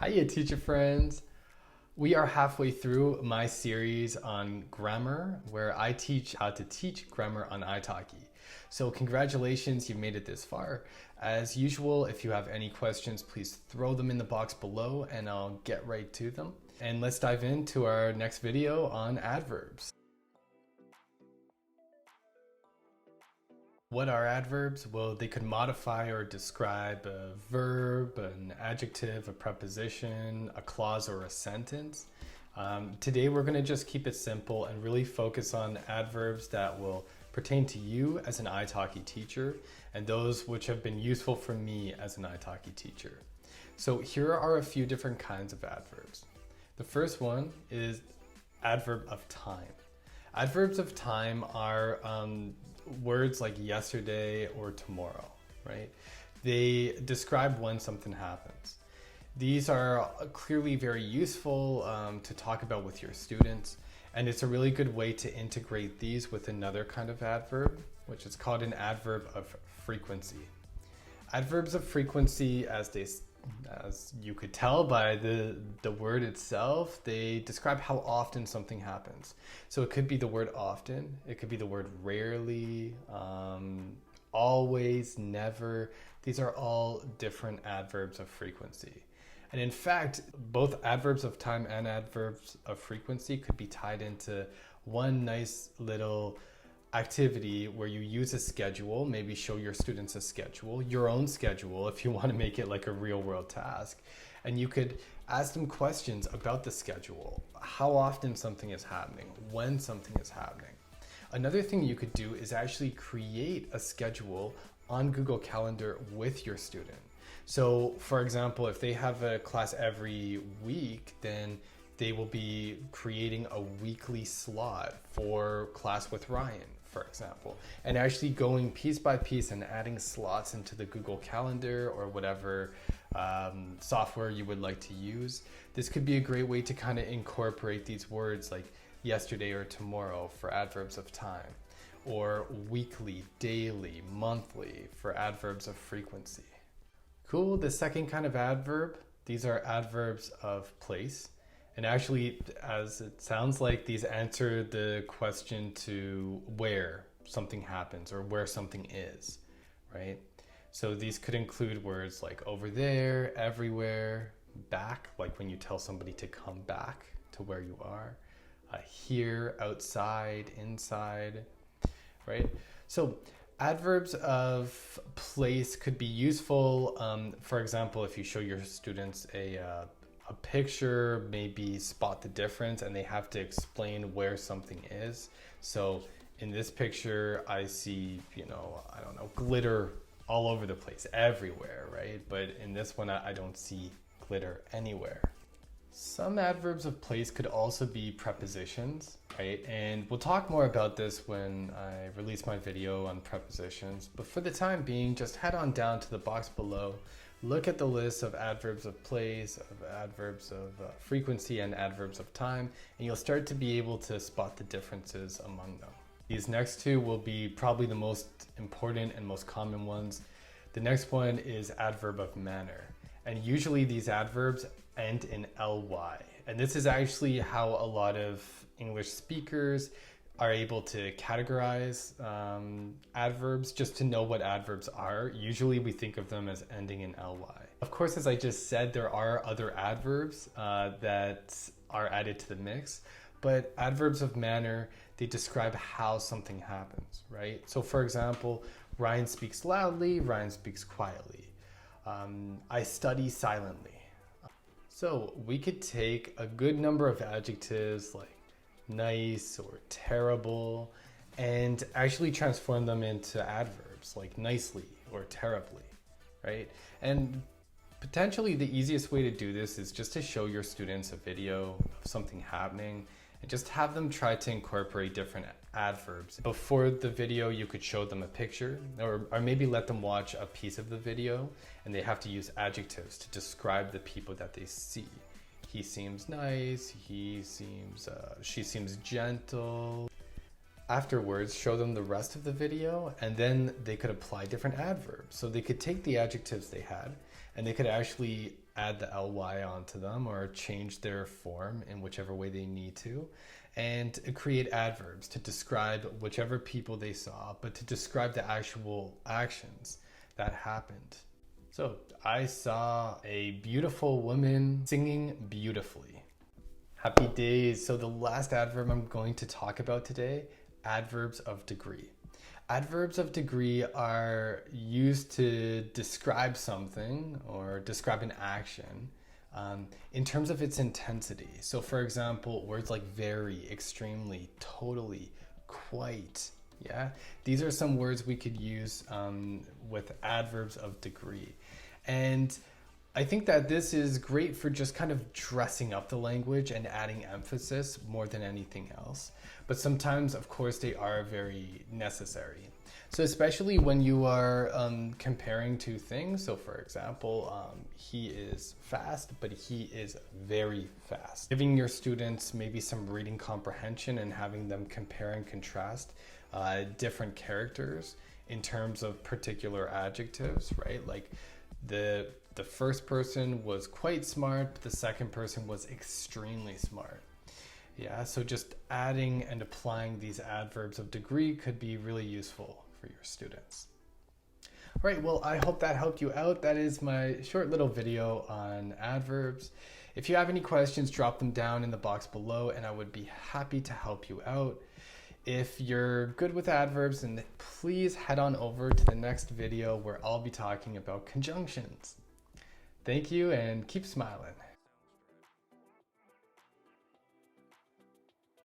Hiya, teacher friends. We are halfway through my series on grammar, where I teach how to teach grammar on iTalki. So congratulations, you've made it this far. As usual, if you have any questions, please throw them in the box below and I'll get right to them. And let's dive into our next video on adverbs. What are adverbs? Well, they could modify or describe a verb, an adjective, a preposition, a clause, or a sentence. Today we're going to just keep it simple and really focus on adverbs that will pertain to you as an iTalki teacher and those which have been useful for me as an iTalki teacher. So here are a few different kinds of adverbs. The first one is adverb of time. Adverbs of time are words like yesterday or tomorrow, right? They describe when something happens. These are clearly very useful to talk about with your students, and it's a really good way to integrate these with another kind of adverb, which is called an adverb of frequency. Adverbs of frequency, as you could tell by the word itself, they describe how often something happens. So it could be the word often, it could be the word rarely, always, never. These are all different adverbs of frequency. And in fact, both adverbs of time and adverbs of frequency could be tied into one nice little activity where you use a schedule, maybe show your students a schedule, your own schedule if you want to make it like a real world task. And you could ask them questions about the schedule, how often something is happening, when something is happening. Another thing you could do is actually create a schedule on Google Calendar with your student. So for example, if they have a class every week, then they will be creating a weekly slot for class with Ryan, for example, and actually going piece by piece and adding slots into the Google Calendar or whatever software you would like to use. This could be a great way to kind of incorporate these words like yesterday or tomorrow for adverbs of time, or weekly, daily, monthly for adverbs of frequency. Cool, the second kind of adverb, these are adverbs of place. And actually, as it sounds like, these answer the question to where something happens or where something is, right? So these could include words like over there, everywhere, back, like when you tell somebody to come back to where you are, here, outside, inside, right? So adverbs of place could be useful. For example, if you show your students a picture, maybe spot the difference, and they have to explain where something is. So in this picture, I see, I don't know, glitter all over the place, everywhere, right? But in this one, I don't see glitter anywhere. Some adverbs of place could also be prepositions, right? And we'll talk more about this when I release my video on prepositions. But for the time being, just head on down to the box below. Look at the list of adverbs of place, of adverbs of frequency, and adverbs of time, and you'll start to be able to spot the differences among them. These next two will be probably the most important and most common ones. The next one is adverb of manner. And usually these adverbs end in ly. And this is actually how a lot of English speakers are able to categorize adverbs just to know what adverbs are. Usually we think of them as ending in ly. Of course, as I just said, there are other adverbs that are added to the mix, but adverbs of manner, they describe how something happens, right? So for example, Ryan speaks loudly, Ryan speaks quietly. I study silently. So we could take a good number of adjectives like nice or terrible and actually transform them into adverbs like nicely or terribly, right? And potentially the easiest way to do this is just to show your students a video of something happening and just have them try to incorporate different adverbs. Before the video, you could show them a picture or maybe let them watch a piece of the video and they have to use adjectives to describe the people that they see. He seems nice, she seems gentle. Afterwards, show them the rest of the video and then they could apply different adverbs. So they could take the adjectives they had and they could actually add the ly onto them or change their form in whichever way they need to, and create adverbs to describe whichever people they saw, but to describe the actual actions that happened. So I saw a beautiful woman singing beautifully. Happy days. So the last adverb I'm going to talk about today, adverbs of degree. Adverbs of degree are used to describe something or describe an action in terms of its intensity. So for example, words like very, extremely, totally, quite. Yeah, these are some words we could use with adverbs of degree. And I think that this is great for just kind of dressing up the language and adding emphasis more than anything else. But sometimes, of course, they are very necessary. So especially when you are comparing two things. So for example, he is fast, but he is very fast. Giving your students maybe some reading comprehension and having them compare and contrast different characters in terms of particular adjectives, right? Like the first person was quite smart, but the second person was extremely smart. Yeah, so just adding and applying these adverbs of degree could be really useful for your students. All right, well, I hope that helped you out. That is my short little video on adverbs. If you have any questions, drop them down in the box below and I would be happy to help you out. If you're good with adverbs, then please head on over to the next video where I'll be talking about conjunctions. Thank you and keep smiling.